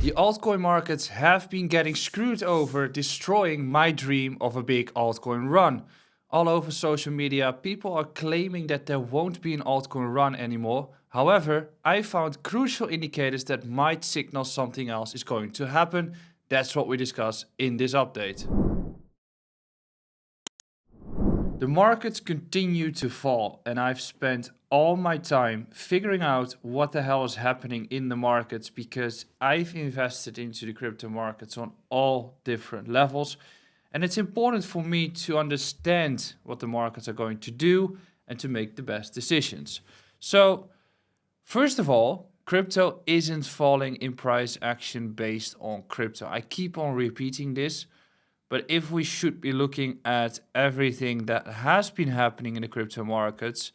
The altcoin markets have been getting screwed over, destroying my dream of a big altcoin run. All over social media, people are claiming that there won't be an altcoin run anymore. However, I found crucial indicators that might signal something else is going to happen. That's what we discuss in this update. The markets continue to fall, and I've spent all my time figuring out what the hell is happening in the markets because I've invested into the crypto markets on all different levels. And it's important for me to understand what the markets are going to do and to make the best decisions. So, first of all, crypto isn't falling in price action based on crypto. I keep on repeating this. But if we should be looking at everything that has been happening in the crypto markets,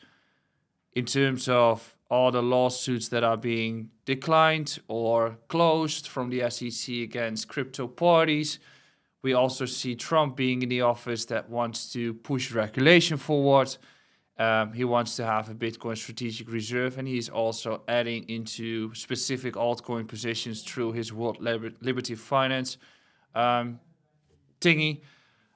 in terms of all the lawsuits that are being declined or closed from the SEC against crypto parties, we also see Trump being in the office that wants to push regulation forward. He wants to have a Bitcoin strategic reserve, and he's also adding into specific altcoin positions through his World Liberty Finance thingy.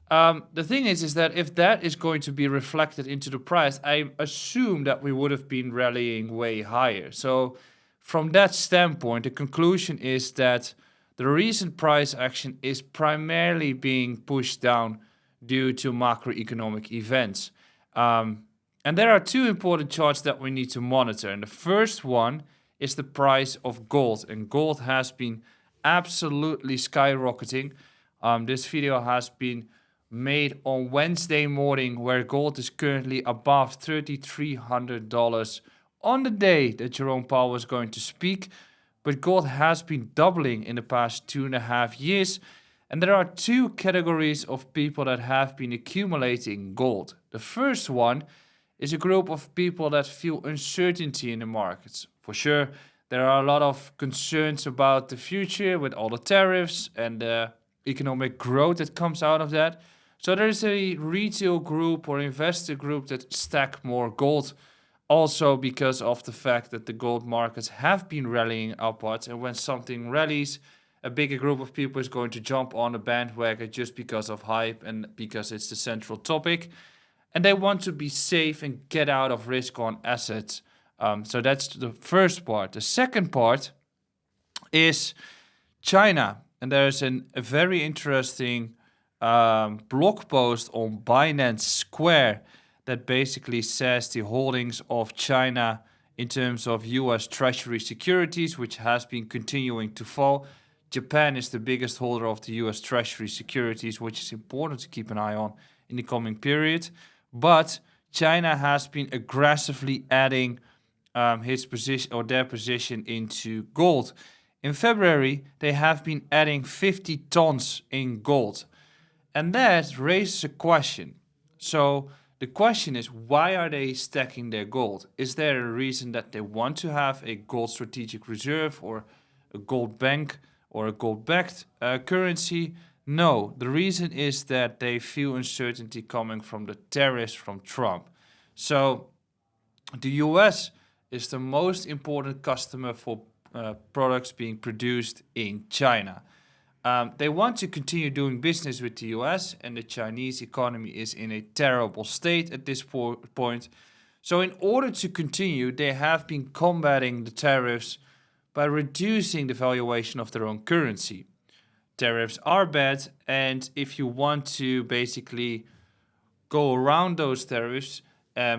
The thing is that if that is going to be reflected into the price, I assume that we would have been rallying way higher. So from that standpoint, the conclusion is that the recent price action is primarily being pushed down due to macroeconomic events. And there are two important charts that we need to monitor. And the first one is the price of gold. And gold has been absolutely skyrocketing. This video has been made on Wednesday morning, where gold is currently above $3,300 on the day that Jerome Powell was going to speak. But gold has been doubling in the past 2.5 years. And there are two categories of people that have been accumulating gold. The first one is a group of people that feel uncertainty in the markets. For sure, there are a lot of concerns about the future with all the tariffs and the economic growth that comes out of that. So there is a retail group or investor group that stack more gold, also because of the fact that the gold markets have been rallying upwards, and when something rallies, a bigger group of people is going to jump on a bandwagon just because of hype and because it's the central topic, and they want to be safe and get out of risk on assets. So that's the first part. The second part is China. And there's a very interesting blog post on Binance Square that basically says the holdings of China in terms of US Treasury securities, which has been continuing to fall. Japan is the biggest holder of the US Treasury securities, which is important to keep an eye on in the coming period. But China has been aggressively adding his position or their position into gold. In February, they have been adding 50 tons in gold. And that raises a question. So the question is, why are they stacking their gold? Is there a reason that they want to have a gold strategic reserve or a gold bank or a gold-backed currency? No, the reason is that they feel uncertainty coming from the tariffs from Trump. So the US is the most important customer for products being produced in China. They want to continue doing business with the US, and the Chinese economy is in a terrible state at this point. So in order to continue, they have been combating the tariffs by reducing the valuation of their own currency. Tariffs are bad, and if you want to basically go around those tariffs,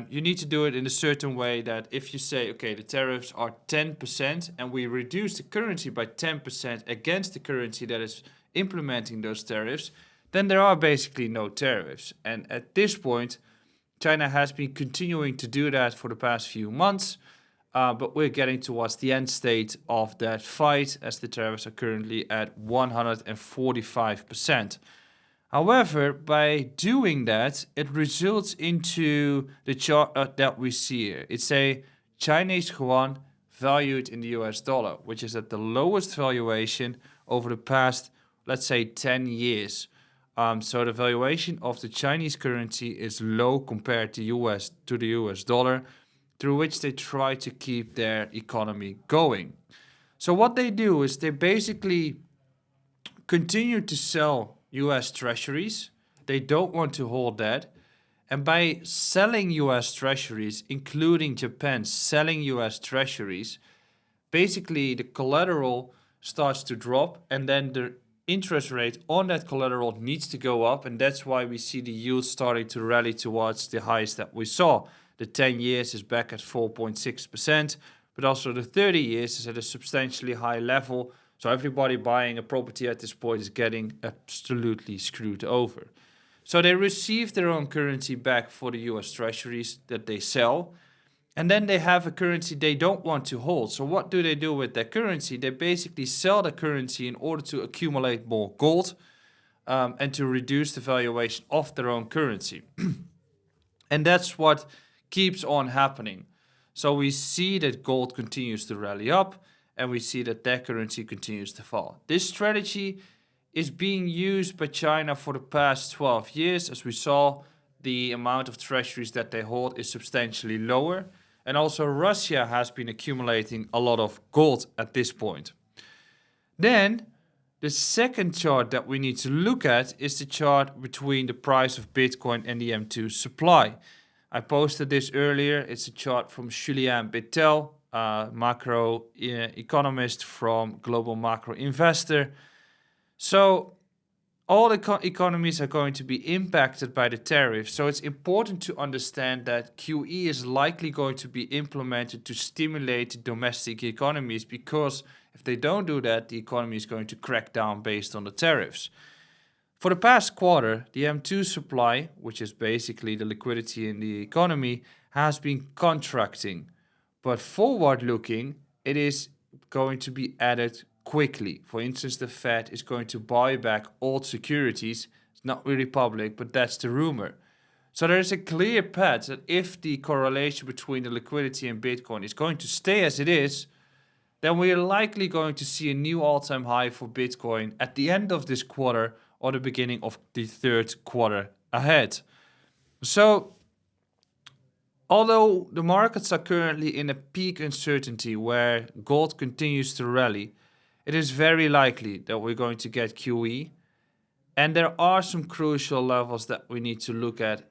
you need to do it in a certain way that if you say, okay, the tariffs are 10% and we reduce the currency by 10% against the currency that is implementing those tariffs, then there are basically no tariffs. And at this point, China has been continuing to do that for the past few months, but we're getting towards the end state of that fight as the tariffs are currently at 145%. However, by doing that, it results into the chart that we see here. It's a Chinese yuan valued in the US dollar, which is at the lowest valuation over the past, let's say, 10 years. So the valuation of the Chinese currency is low compared to the US dollar, through which they try to keep their economy going. So what they do is they basically continue to sell US treasuries. They don't want to hold that. And by selling US treasuries, including Japan selling US treasuries, basically the collateral starts to drop, and then the interest rate on that collateral needs to go up, and that's why we see the yield starting to rally towards the highs that we saw. The 10 years is back at 4.6%, but also the 30 years is at a substantially high level. So everybody buying a property at this point is getting absolutely screwed over. So they receive their own currency back for the US treasuries that they sell. And then they have a currency they don't want to hold. So what do they do with their currency? They basically sell the currency in order to accumulate more gold and to reduce the valuation of their own currency. And that's what keeps on happening. So we see that gold continues to rally up, and we see that their currency continues to fall. This strategy is being used by China for the past 12 years. As we saw, the amount of treasuries that they hold is substantially lower. And also Russia has been accumulating a lot of gold at this point. Then the second chart that we need to look at is the chart between the price of Bitcoin and the M2 supply. I posted this earlier. It's a chart from Julien Bettel, macro economist from Global Macro Investor. So all the economies are going to be impacted by the tariffs. So it's important to understand that QE is likely going to be implemented to stimulate domestic economies, because if they don't do that, the economy is going to crack down based on the tariffs. For the past quarter, the M2 supply, which is basically the liquidity in the economy, has been contracting. But forward looking, it is going to be added quickly. For instance, the Fed is going to buy back old securities. It's not really public, but that's the rumor. So there is a clear path that if the correlation between the liquidity and Bitcoin is going to stay as it is, then we are likely going to see a new all-time high for Bitcoin at the end of this quarter or the beginning of the third quarter ahead. So although the markets are currently in a peak uncertainty where gold continues to rally, it is very likely that we're going to get QE. And there are some crucial levels that we need to look at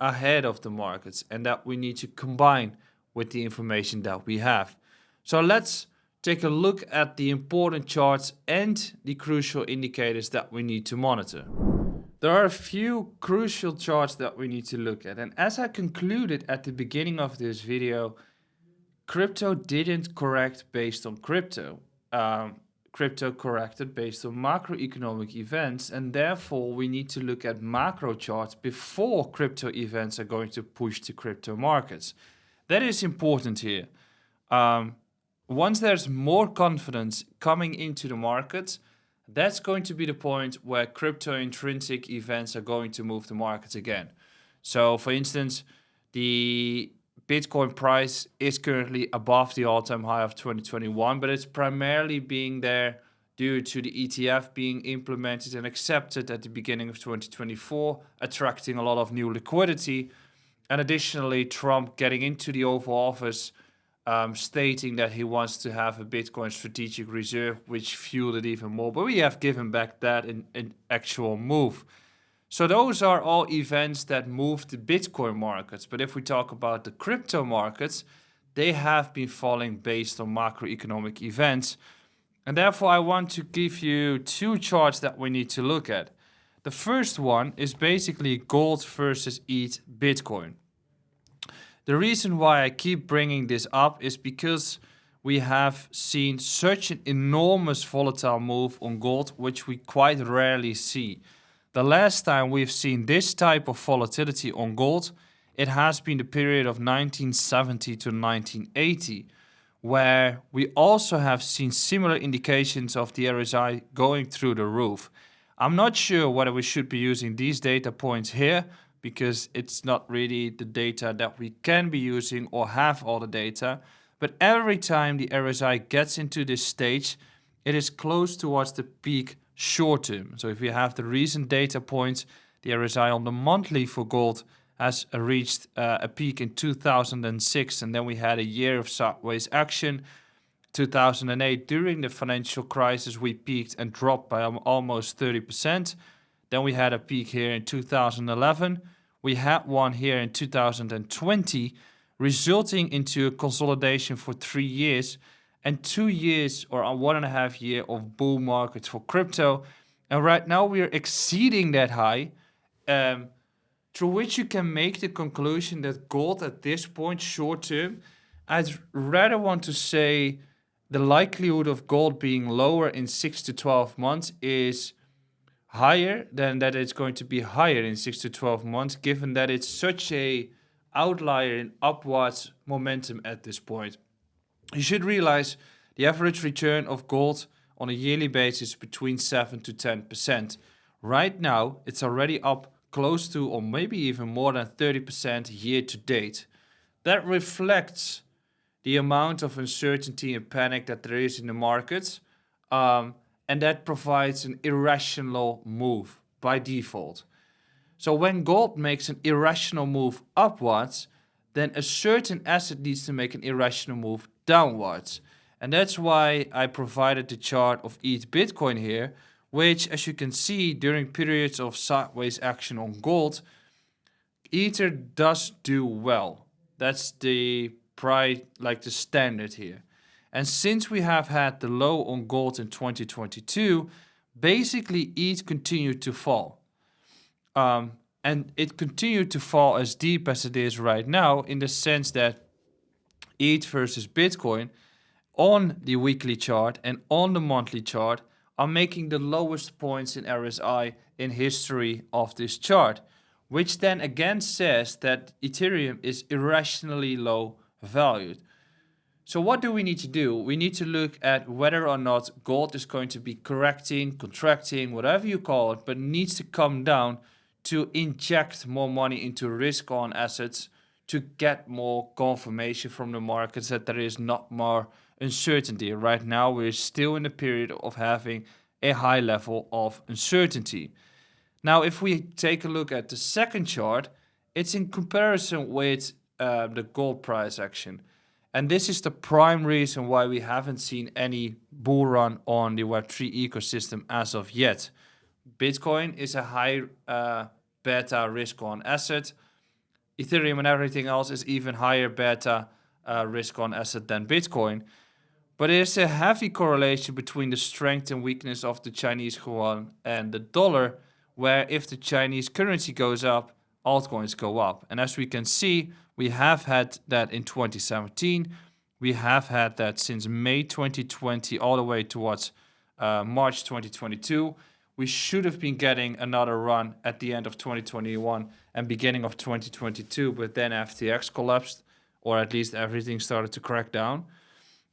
ahead of the markets, and that we need to combine with the information that we have. So let's take a look at the important charts and the crucial indicators that we need to monitor. There are a few crucial charts that we need to look at. And as I concluded at the beginning of this video, crypto didn't correct based on crypto. Crypto corrected based on macroeconomic events, and therefore we need to look at macro charts before crypto events are going to push the crypto markets. That is important here. Once there's more confidence coming into the market, that's going to be the point where crypto intrinsic events are going to move the markets again. So for instance, the Bitcoin price is currently above the all-time high of 2021, but it's primarily being there due to the ETF being implemented and accepted at the beginning of 2024, attracting a lot of new liquidity. And additionally, Trump getting into the Oval Office, stating that he wants to have a Bitcoin strategic reserve, which fueled it even more. But we have given back that in actual move. So those are all events that moved the Bitcoin markets. But if we talk about the crypto markets, they have been falling based on macroeconomic events. And therefore, I want to give you two charts that we need to look at. The first one is basically gold versus ETH Bitcoin. The reason why I keep bringing this up is because we have seen such an enormous volatile move on gold, which we quite rarely see. The last time we've seen this type of volatility on gold, it has been the period of 1970 to 1980, where we also have seen similar indications of the RSI going through the roof. I'm not sure whether we should be using these data points here, because it's not really the data that we can be using or have all the data. But every time the RSI gets into this stage, it is close towards the peak short term. So if we have the recent data points, the RSI on the monthly for gold has reached a peak in 2006, and then we had a year of sideways action. 2008, during the financial crisis, we peaked and dropped by almost 30%. Then we had a peak here in 2011. We had one here in 2020, resulting into a consolidation for 3 years and 2 years or a 1.5 year of bull market for crypto. And right now we are exceeding that high, through which you can make the conclusion that gold at this point, short term, I'd rather want to say the likelihood of gold being lower in 6 to 12 months is higher than that it's going to be higher in 6 to 12 months, given that it's such a outlier in upwards momentum at this point. You should realize the average return of gold on a yearly basis between 7 to 10%. Right now, it's already up close to or maybe even more than 30% year to date. That reflects the amount of uncertainty and panic that there is in the markets, and that provides an irrational move by default. So when gold makes an irrational move upwards, then a certain asset needs to make an irrational move downwards. And that's why I provided the chart of ETH Bitcoin here, which, as you can see, during periods of sideways action on gold, Ether does do well. That's the the standard here. And since we have had the low on gold in 2022, basically ETH continued to fall. And it continued to fall as deep as it is right now, in the sense that ETH versus Bitcoin on the weekly chart and on the monthly chart are making the lowest points in RSI in history of this chart, which then again says that Ethereum is irrationally low valued. So what do we need to do? We need to look at whether or not gold is going to be correcting, contracting, whatever you call it, but needs to come down to inject more money into risk-on assets to get more confirmation from the markets that there is not more uncertainty. Right now, we're still in the period of having a high level of uncertainty. Now, if we take a look at the second chart, it's in comparison with the gold price action. And this is the prime reason why we haven't seen any bull run on the Web3 ecosystem as of yet. Bitcoin is a high beta risk on asset. Ethereum and everything else is even higher beta risk on asset than Bitcoin. But there's a heavy correlation between the strength and weakness of the Chinese yuan and the dollar, where if the Chinese currency goes up, altcoins go up. And as we can see, we have had that in 2017. We have had that since May 2020 all the way towards March 2022. We should have been getting another run at the end of 2021 and beginning of 2022, but then FTX collapsed, or at least everything started to crack down.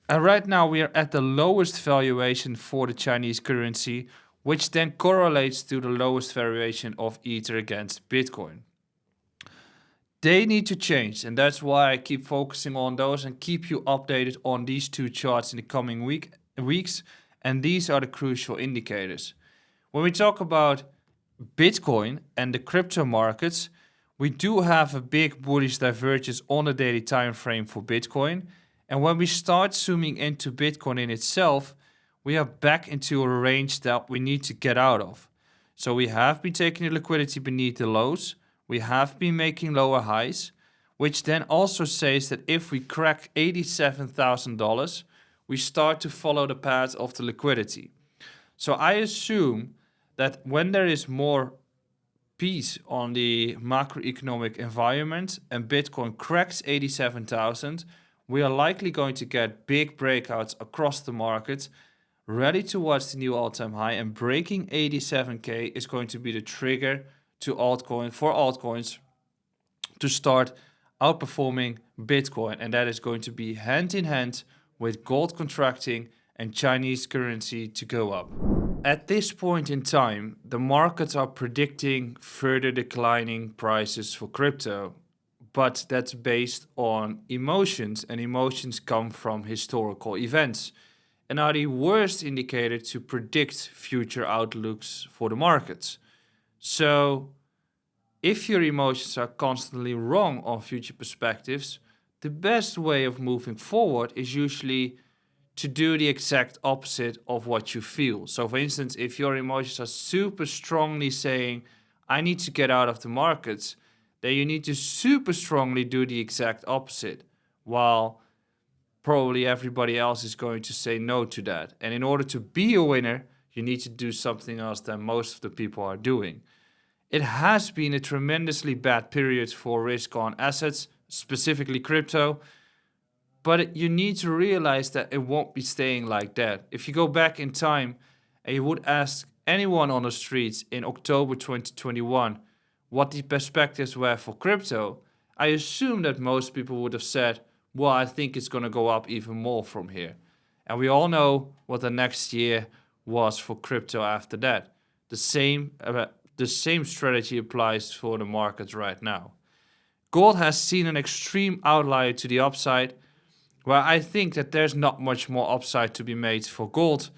And right now we are at the lowest valuation for the Chinese currency, which then correlates to the lowest valuation of Ether against Bitcoin. They need to change, and that's why I keep focusing on those and keep you updated on these two charts in the coming weeks, and these are the crucial indicators. When we talk about Bitcoin and the crypto markets, we do have a big bullish divergence on the daily time frame for Bitcoin, and when we start zooming into Bitcoin in itself, we are back into a range that we need to get out of. So we have been taking the liquidity beneath the lows. We have been making lower highs, which then also says that if we crack $87,000, we start to follow the path of the liquidity. So I assume that when there is more peace on the macroeconomic environment and Bitcoin cracks 87,000, we are likely going to get big breakouts across the market, ready towards the new all-time high, and breaking 87K is going to be the trigger for altcoins to start outperforming Bitcoin, and that is going to be hand in hand with gold contracting and Chinese currency to go up. At this point in time, the markets are predicting further declining prices for crypto, but that's based on emotions, and emotions come from historical events and are the worst indicator to predict future outlooks for the markets. So if your emotions are constantly wrong on future perspectives, the best way of moving forward is usually to do the exact opposite of what you feel. So for instance, if your emotions are super strongly saying, I need to get out of the markets, then you need to super strongly do the exact opposite, while probably everybody else is going to say no to that. And in order to be a winner, you need to do something else than most of the people are doing. It has been a tremendously bad period for risk on assets, specifically crypto. But you need to realize that it won't be staying like that. If you go back in time and you would ask anyone on the streets in October 2021 what the perspectives were for crypto, I assume that most people would have said, well, I think it's going to go up even more from here. And we all know what the next year was for crypto after that. The same strategy applies for the markets right now. Gold has seen an extreme outlier to the upside, where I think that there's not much more upside to be made for gold.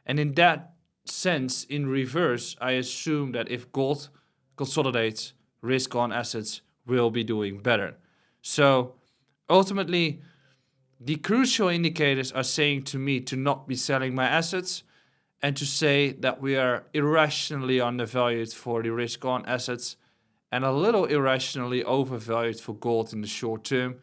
And in that sense, in reverse, I assume that if gold consolidates, risk on assets will be doing better. So ultimately, the crucial indicators are saying to me to not be selling my assets and to say that we are irrationally undervalued for the risk on assets and a little irrationally overvalued for gold in the short term,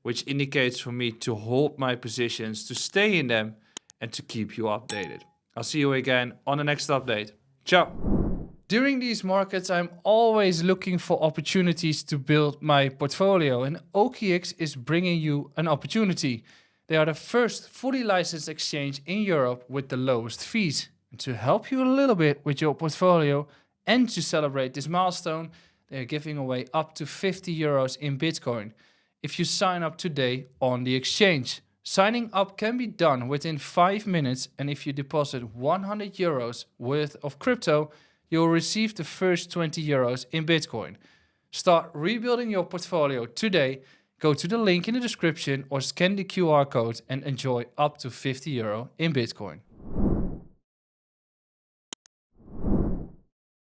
which indicates for me to hold my positions, to stay in them, and to keep you updated. I'll see you again on the next update. Ciao! During these markets, I'm always looking for opportunities to build my portfolio, and OKX is bringing you an opportunity. They are the first fully licensed exchange in Europe with the lowest fees. And to help you a little bit with your portfolio and to celebrate this milestone, they are giving away up to 50 euros in Bitcoin if you sign up today on the exchange. Signing up can be done within 5 minutes, and if you deposit 100 euros worth of crypto, you'll receive the first 20 euros in Bitcoin. Start rebuilding your portfolio today. Go to the link in the description or scan the QR code and enjoy up to 50 euro in Bitcoin.